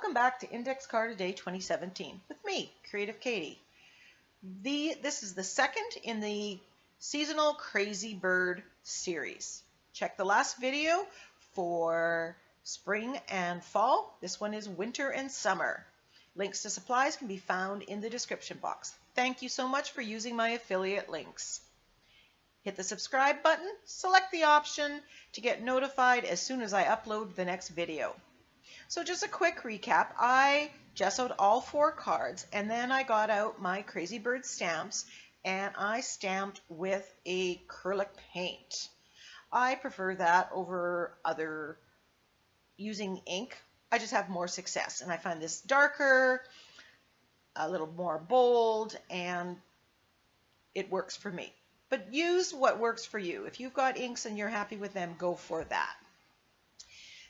Welcome back to Index Card a Day 2017 with me, Creative Katie. This is the second in the seasonal Crazy Bird series. Check the last video for spring and fall. This one is winter and summer. Links to supplies can be found in the description box. Thank you so much for using my affiliate links. Hit the subscribe button, select the option to get notified as soon as I upload the next video. So just a quick recap, I gessoed all 4 cards and then I got out my Crazy Bird stamps and I stamped with acrylic paint. I prefer that over using ink. I just have more success and I find this darker, a little more bold, and it works for me. But use what works for you. If you've got inks and you're happy with them, go for that.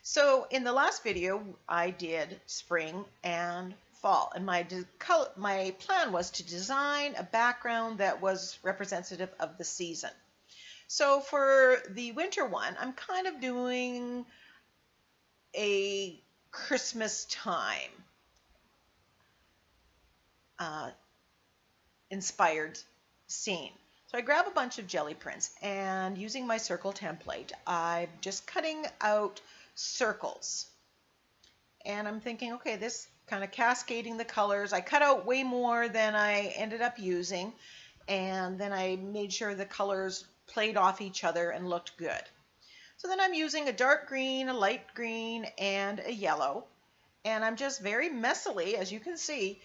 So in the last video, I did spring and fall, and my plan was to design a background that was representative of the season. So for the winter one, I'm kind of doing a Christmas time inspired scene. So I grab a bunch of jelly prints, and using my circle template, I'm just cutting out circles. And I'm thinking, okay, this kind of cascading the colors. I cut out way more than I ended up using, and then I made sure the colors played off each other and looked good. So then I'm using a dark green, a light green, and a yellow. And I'm just very messily, as you can see,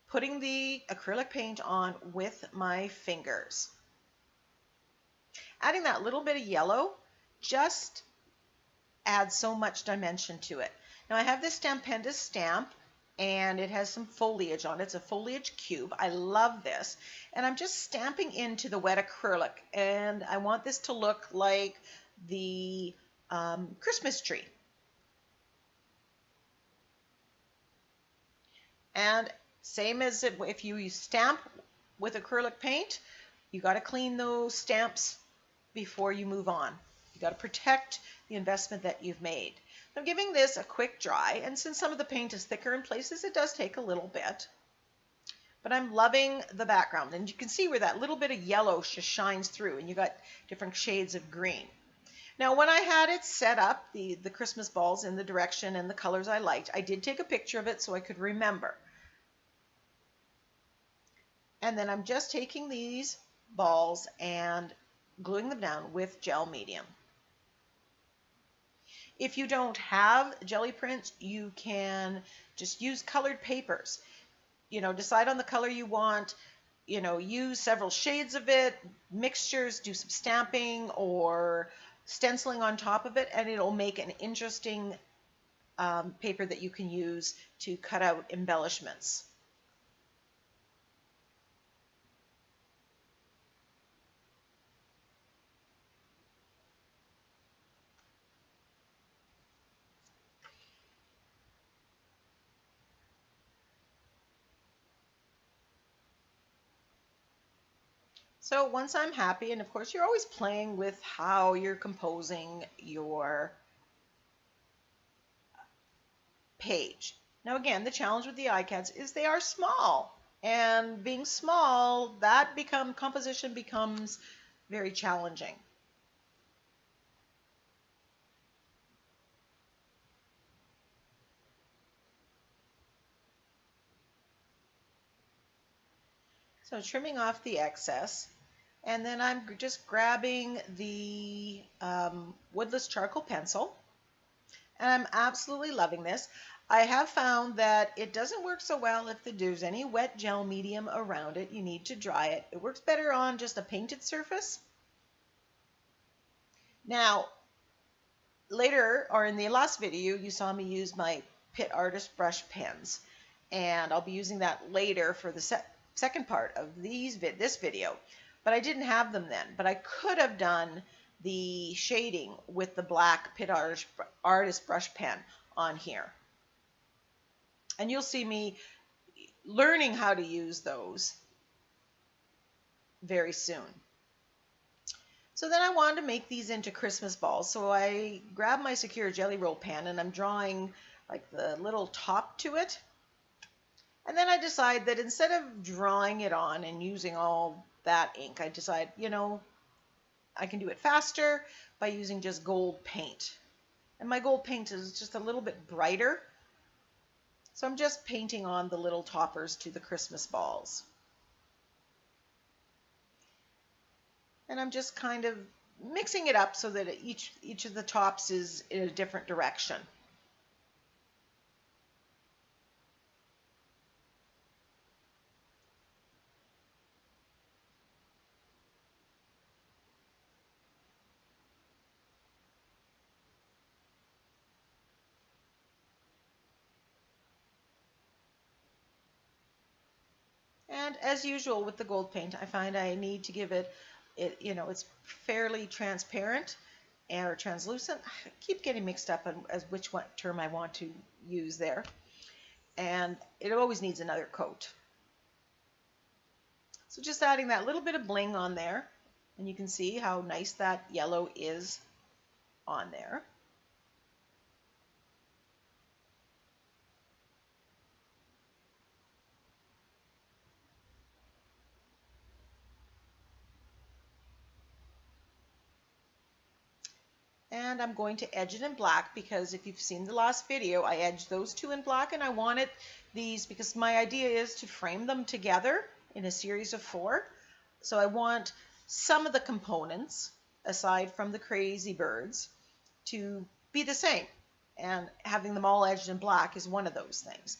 putting the acrylic paint on with my fingers. Adding that little bit of yellow just adds so much dimension to it. Now I have this Stampendous stamp and it has some foliage on it. It's a foliage cube. I love this. And I'm just stamping into the wet acrylic, and I want this to look like the Christmas tree. And same as if you stamp with acrylic paint, you got to clean those stamps before you move on. You got to protect the investment that you've made. I'm giving this a quick dry, and since some of the paint is thicker in places, it does take a little bit. But I'm loving the background, and you can see where that little bit of yellow just shines through, and you got different shades of green. Now when I had it set up, the Christmas balls in the direction and the colors I liked, I did take a picture of it so I could remember. And then I'm just taking these balls and gluing them down with gel medium. If you don't have jelly prints, you can just use colored papers. Decide on the color you want, use several shades of it, mixtures, do some stamping or stenciling on top of it, and it'll make an interesting paper that you can use to cut out embellishments. So once I'm happy, and of course you're always playing with how you're composing your page. Now again, the challenge with the ICADS is they are small, and being small, composition becomes very challenging. So trimming off the excess. And then I'm just grabbing the woodless charcoal pencil, and I'm absolutely loving this. I have found that it doesn't work so well if there's any wet gel medium around it. You need to dry it. It works better on just a painted surface. Now, later, or in the last video, you saw me use my Pitt Artist brush pens, and I'll be using that later for the second part of this video. But I didn't have them then. But I could have done the shading with the black Pitt Artist brush pen on here. And you'll see me learning how to use those very soon. So then I wanted to make these into Christmas balls. So I grabbed my Secure Jelly Roll pen, and I'm drawing like the little top to it. And then I decide that instead of drawing it on and using all that ink, I decide, you know, I can do it faster by using just gold paint. And my gold paint is just a little bit brighter. So I'm just painting on the little toppers to the Christmas balls. And I'm just kind of mixing it up so that each of the tops is in a different direction. And as usual with the gold paint, I find I need to give it, you know, it's fairly transparent or translucent. I keep getting mixed up on as which one term I want to use there. And it always needs another coat. So just adding that little bit of bling on there, and you can see how nice that yellow is on there. And I'm going to edge it in black because if you've seen the last video, I edged those two in black, and I wanted these because my idea is to frame them together in a series of 4. So I want some of the components, aside from the crazy birds, to be the same. And having them all edged in black is one of those things.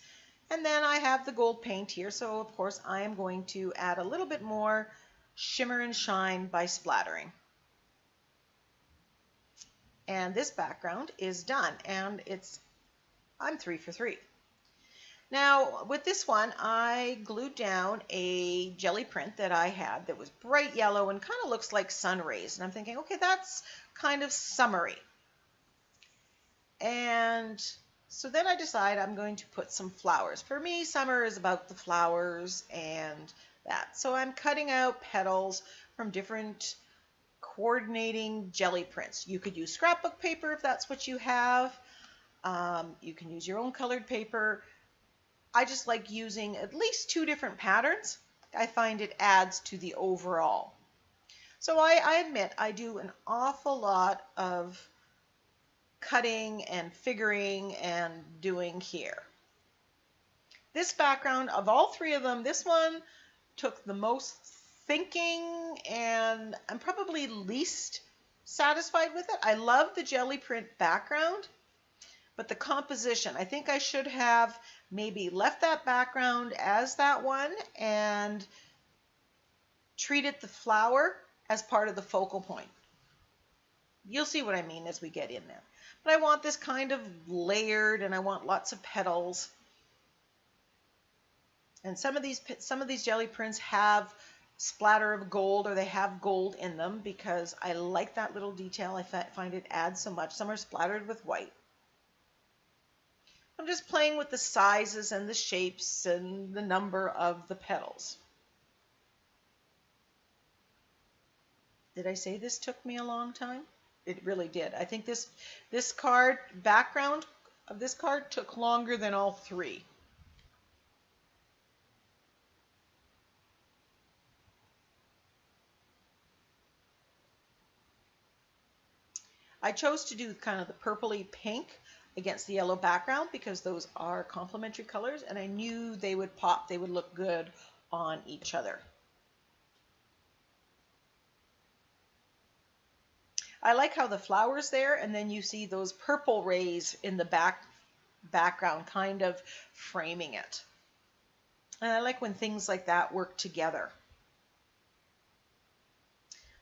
And then I have the gold paint here, so of course I am going to add a little bit more shimmer and shine by splattering. And this background is done, and I'm 3 for 3. Now with this one, I glued down a jelly print that I had that was bright yellow and kind of looks like sun rays. And I'm thinking, okay, that's kind of summery. And so then I decide I'm going to put some flowers. For me, summer is about the flowers and that. So I'm cutting out petals from different coordinating jelly prints. You could use scrapbook paper if that's what you have. You can use your own colored paper. I just like using at least 2 different patterns. I find it adds to the overall. So I admit I do an awful lot of cutting and figuring and doing here. This background, of all 3 of them, this one took the most thinking, and I'm probably least satisfied with it. I love the jelly print background, but the composition, I think I should have maybe left that background as that one and treated the flower as part of the focal point. You'll see what I mean as we get in there. But I want this kind of layered, and I want lots of petals. And some of these jelly prints have splatter of gold, or they have gold in them because I like that little detail. I find it adds so much. Some are splattered with white. I'm just playing with the sizes and the shapes and the number of the petals. Did I say this took me a long time? It really did. I think this background of this card took longer than all 3. I chose to do kind of the purpley pink against the yellow background because those are complementary colors, and I knew they would pop, they would look good on each other. I like how the flower's there, and then you see those purple rays in the background kind of framing it. And I like when things like that work together.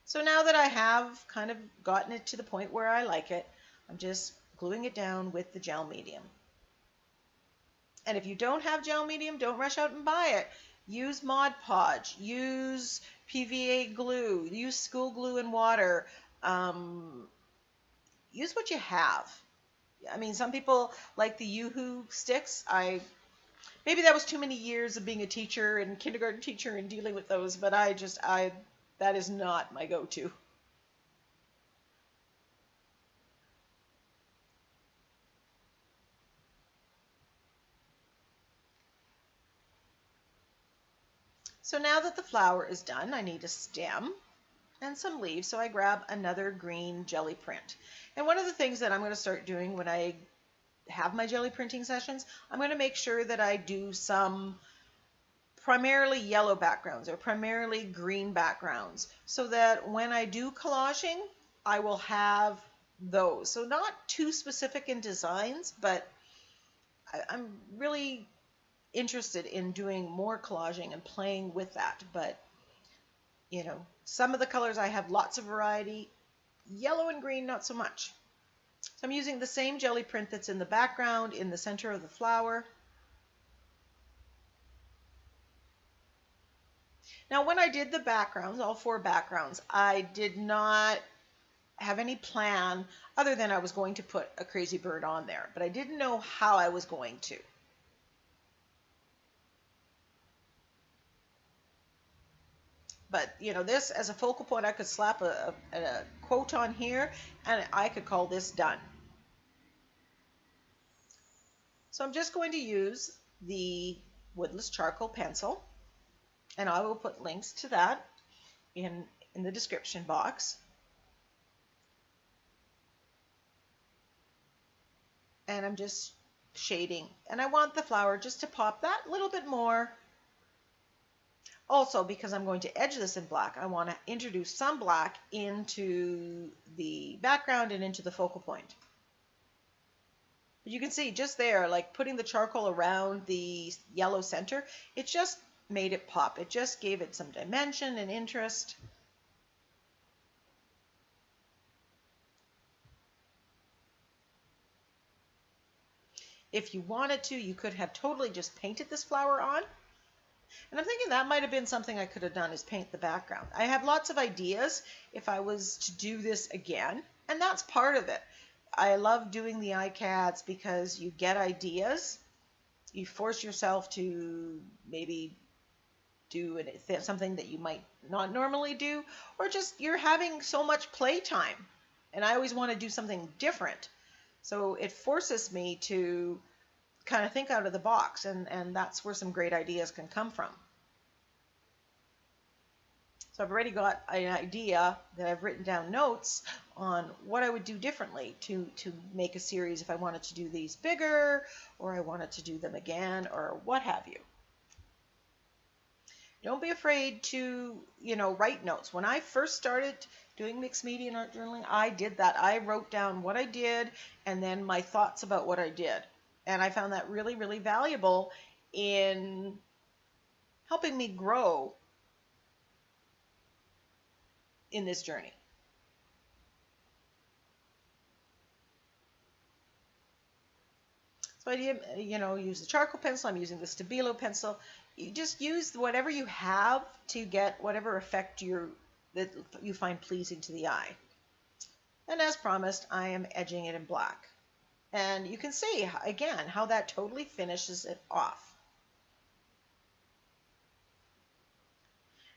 So now that I have kind of gotten it to the point where I like it, I'm just gluing it down with the gel medium. And if you don't have gel medium, don't rush out and buy it. Use Mod Podge, use PVA glue, use school glue and water. Use what you have. I mean, some people like the Yoo-hoo sticks. Maybe that was too many years of being a teacher and kindergarten teacher and dealing with those, but that is not my go-to. So now that the flower is done, I need a stem and some leaves, so I grab another green jelly print. And one of the things that I'm going to start doing when I have my jelly printing sessions, I'm going to make sure that I do some primarily yellow backgrounds or primarily green backgrounds, so that when I do collaging, I will have those. So not too specific in designs, but I'm really interested in doing more collaging and playing with that. But you know, some of the colors I have lots of variety, yellow and green not so much. So I'm using the same jelly print that's in the background in the center of the flower. Now when I did the backgrounds, all 4 backgrounds, I did not have any plan other than I was going to put a crazy bird on there, but I didn't know how I was going to. But you know, this as a focal point, I could slap a quote on here and I could call this done. So I'm just going to use the woodless charcoal pencil, and I will put links to that in the description box. And I'm just shading, and I want the flower just to pop that little bit more. Also, because I'm going to edge this in black, I want to introduce some black into the background and into the focal point. But you can see just there, like putting the charcoal around the yellow center, it just made it pop. It just gave it some dimension and interest. If you wanted to, you could have totally just painted this flower on. And I'm thinking that might have been something I could have done, is paint the background. I have lots of ideas if I was to do this again, and that's part of it. I love doing the ICADS because you get ideas. You force yourself to maybe do something that you might not normally do, or just you're having so much playtime, and I always want to do something different. So it forces me to kind of think out of the box, and that's where some great ideas can come from. So I've already got an idea that I've written down notes on what I would do differently to make a series if I wanted to do these bigger, or I wanted to do them again, or what have you. Don't be afraid to, write notes. When I first started doing mixed media and art journaling, I did that. I wrote down what I did and then my thoughts about what I did. And I found that really, really valuable in helping me grow in this journey. So I did, use the charcoal pencil. I'm using the Stabilo pencil. You just use whatever you have to get whatever effect that you find pleasing to the eye. And as promised, I am edging it in black. And you can see, again, how that totally finishes it off.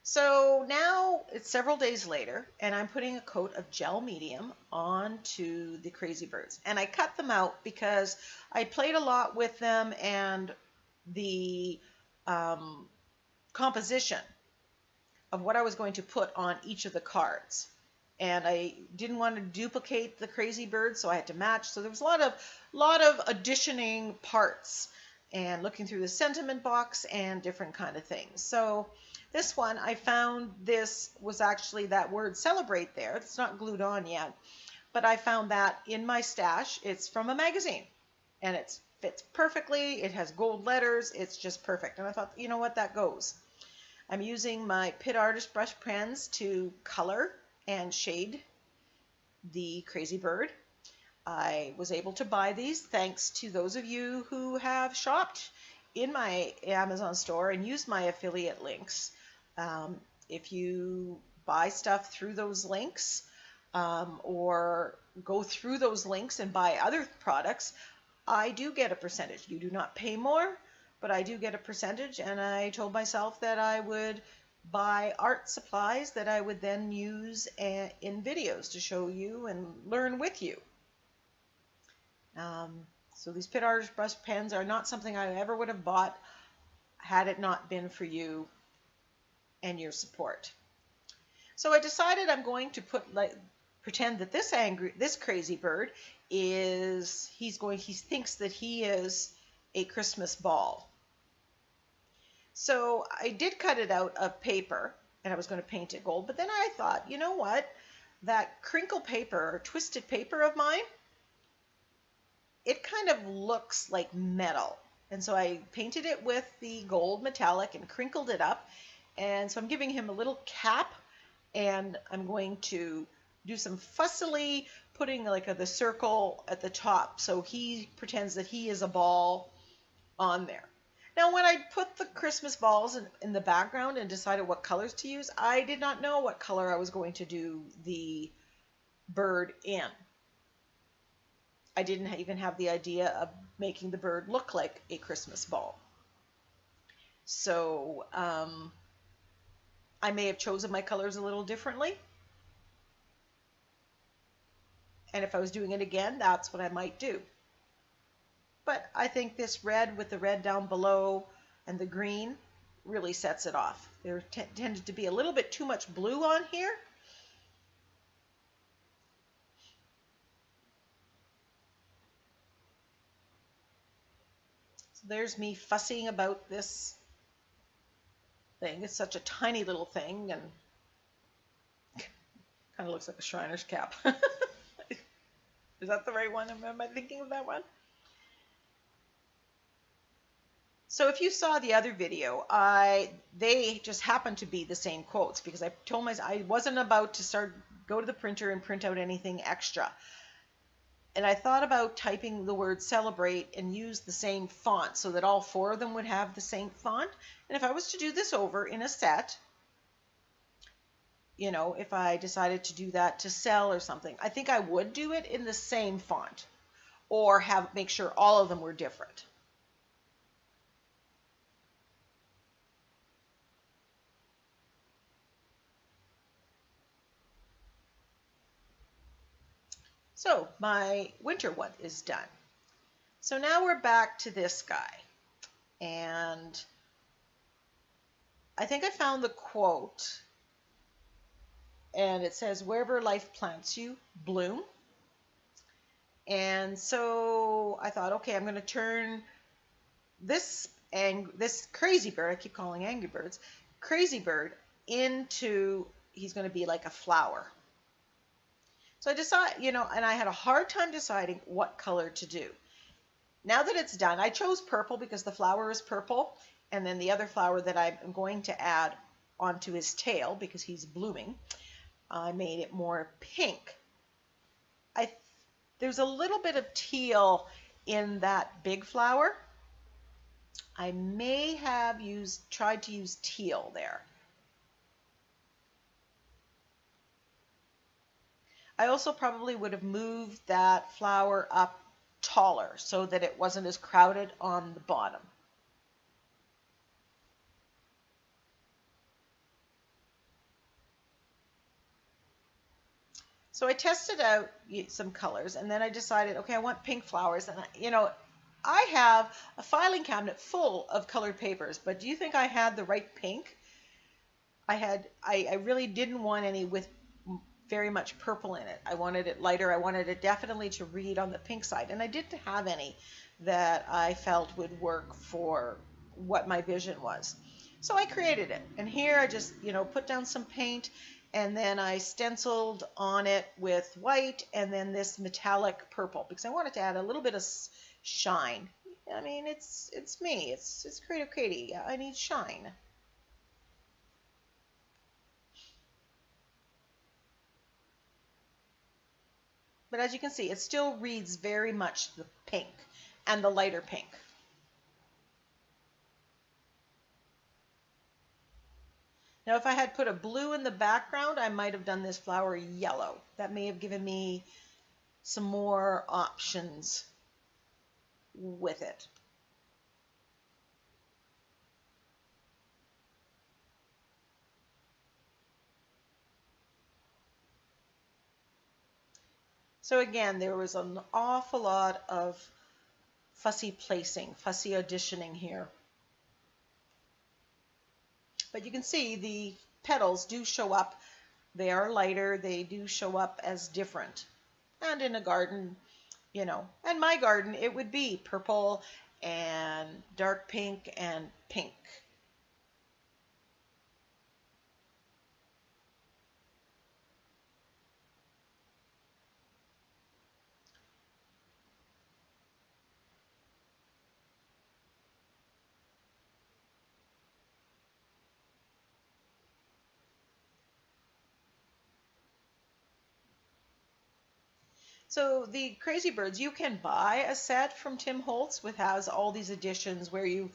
So now it's several days later, and I'm putting a coat of gel medium onto the crazy birds. And I cut them out because I played a lot with them, and the composition of what I was going to put on each of the cards. And I didn't want to duplicate the crazy bird, so I had to match. So there was a lot of additioning parts and looking through the sentiment box and different kind of things. So this one, I found this was actually that word celebrate there. It's not glued on yet, but I found that in my stash. It's from a magazine, and it fits perfectly. It has gold letters. It's just perfect. And I thought, you know what, that goes. I'm using my Pitt Artist brush pens to color and shade the crazy bird. I was able to buy these thanks to those of you who have shopped in my Amazon store and used my affiliate links. If you buy stuff through those links or go through those links and buy other products, I do get a percentage. You do not pay more, but I do get a percentage, and I told myself that I would buy art supplies that I would then use in videos to show you and learn with you. So these Pitt Artist brush pens are not something I ever would have bought had it not been for you and your support. So I decided I'm going to pretend that this crazy bird he thinks that he is a Christmas ball. So I did cut it out of paper, and I was going to paint it gold, but then I thought, you know what? That crinkle paper or twisted paper of mine, it kind of looks like metal. And so I painted it with the gold metallic and crinkled it up. And so I'm giving him a little cap, and I'm going to do some fussily putting the circle at the top so he pretends that he is a ball on there. Now, when I put the Christmas balls in the background and decided what colors to use, I did not know what color I was going to do the bird in. I didn't even have the idea of making the bird look like a Christmas ball. So I may have chosen my colors a little differently. And if I was doing it again, that's what I might do. But I think this red with the red down below and the green really sets it off. There tended to be a little bit too much blue on here. So there's me fussing about this thing. It's such a tiny little thing and kind of looks like a Shriner's cap. Is that the right one? Am I thinking of that one? So if you saw the other video, they just happened to be the same quotes because I told myself I wasn't about to go to the printer and print out anything extra. And I thought about typing the word celebrate and use the same font so that all four of them would have the same font. And if I was to do this over in a set, you know, if I decided to do that to sell or something, I think I would do it in the same font or make sure all of them were different. So my winter one is done. So now we're back to this guy. And I think I found the quote. And it says, wherever life plants you, bloom. And so I thought, okay, I'm going to turn this crazy bird, I keep calling Angry Birds, crazy bird into, he's going to be like a flower. So I decided, you know, and I had a hard time deciding what color to do. Now that it's done, I chose purple because the flower is purple. And then the other flower that I'm going to add onto his tail because he's blooming, I made it more pink. There's a little bit of teal in that big flower. I may have tried to use teal there. I also probably would have moved that flower up taller so that it wasn't as crowded on the bottom. So I tested out some colors and then I decided, okay, I want pink flowers. And you know, I have a filing cabinet full of colored papers, but do you think I had the right pink? I really didn't want any with very much purple in it. I wanted it lighter. I wanted it definitely to read on the pink side. And I didn't have any that I felt would work for what my vision was. So I created it. And here I just, you know, put down some paint and then I stenciled on it with white and then this metallic purple because I wanted to add a little bit of shine. I mean, it's me. It's Creative Katie. I need shine. But as you can see, it still reads very much the pink and the lighter pink. Now, if I had put a blue in the background, I might have done this flower yellow. That may have given me some more options with it. So again, there was an awful lot of fussy placing, fussy auditioning here. But you can see the petals do show up. They are lighter. They do show up as different. And in a garden, you know, and my garden, it would be purple and dark pink and pink. So the Crazy Birds, you can buy a set from Tim Holtz with has all these additions where you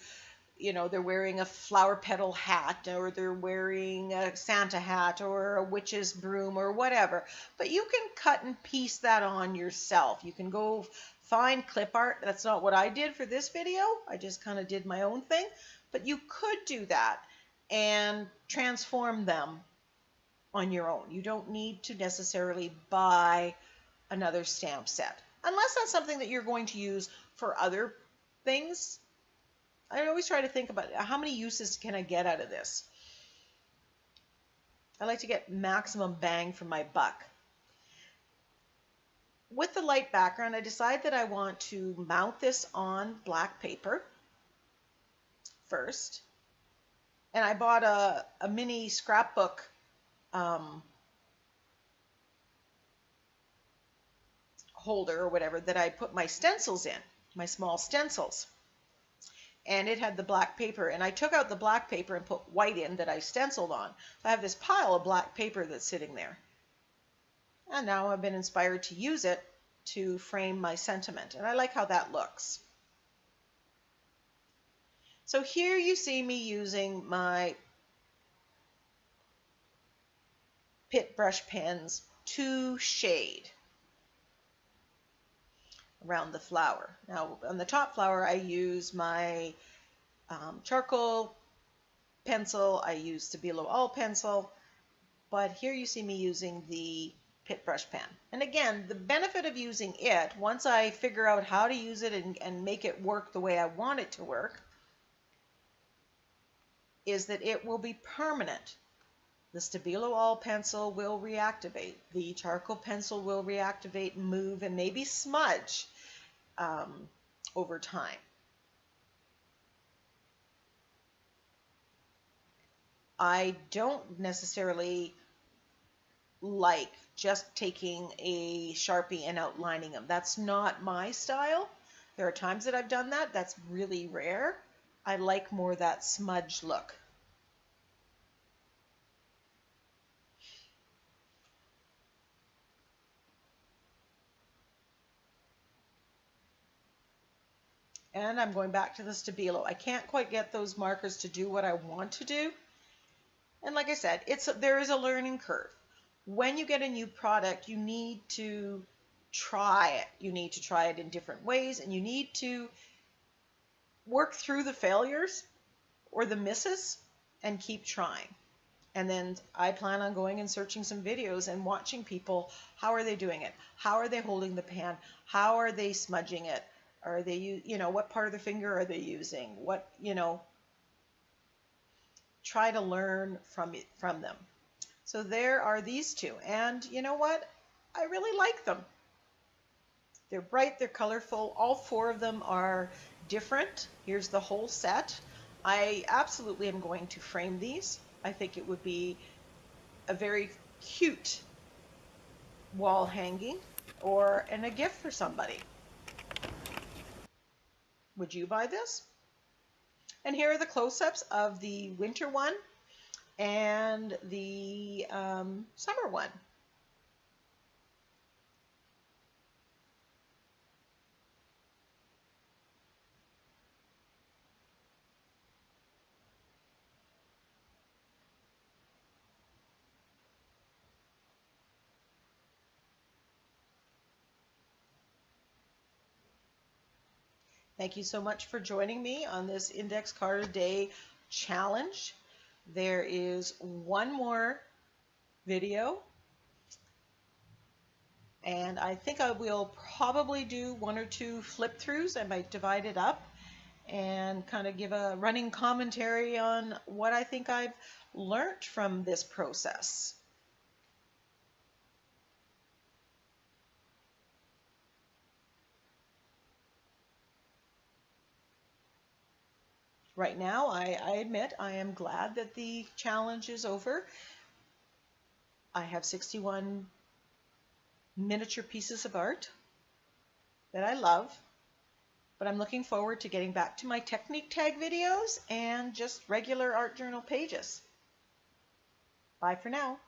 know, they're wearing a flower petal hat or they're wearing a Santa hat or a witch's broom or whatever. But you can cut and piece that on yourself. You can go find clip art. That's not what I did for this video. I just kind of did my own thing. But you could do that and transform them on your own. You don't need to necessarily buy another stamp set, unless that's something that you're going to use for other things. I always try to think about how many uses can I get out of this. I like to get maximum bang for my buck. With the light background, I decide that I want to mount this on black paper first. And I bought a mini scrapbook holder or whatever that I put my stencils in, my small stencils. And it had the black paper, and I took out the black paper and put white in that I stenciled on. So I have this pile of black paper that's sitting there. And now I've been inspired to use it to frame my sentiment, and I like how that looks. So here you see me using my pit brush pens to shade around the flower. Now on the top flower I use my charcoal pencil, I use Stabilo All pencil, but here you see me using the pit brush pen. And again, the benefit of using it, once I figure out how to use it and make it work the way I want it to work, is that it will be permanent. The Stabilo All pencil will reactivate. The charcoal pencil will reactivate and move and maybe smudge over time. I don't necessarily like just taking a Sharpie and outlining them. That's not my style. There are times that I've done that. That's really rare. I like more that smudge look. And I'm going back to the Stabilo. I can't quite get those markers to do what I want to do. And like I said, there is a learning curve. When you get a new product, you need to try it. You need to try it in different ways, and you need to work through the failures or the misses and keep trying. And then I plan on going and searching some videos and watching people. How are they doing it? How are they holding the pan? How are they smudging it? Are they, you know, what part of the finger are they using? What, you know, try to learn from them. So there are these two, and you know what? I really like them. They're bright, they're colorful. All four of them are different. Here's the whole set. I absolutely am going to frame these. I think it would be a very cute wall hanging and a gift for somebody. Would you buy this? And here are the close-ups of the winter one and the summer one. Thank you so much for joining me on this index card a day challenge. There is one more video, and I think I will probably do one or two flip throughs. I might divide it up and kind of give a running commentary on what I think I've learned from this process. Right now, I admit I am glad that the challenge is over. I have 61 miniature pieces of art that I love, but I'm looking forward to getting back to my technique tag videos and just regular art journal pages. Bye for now.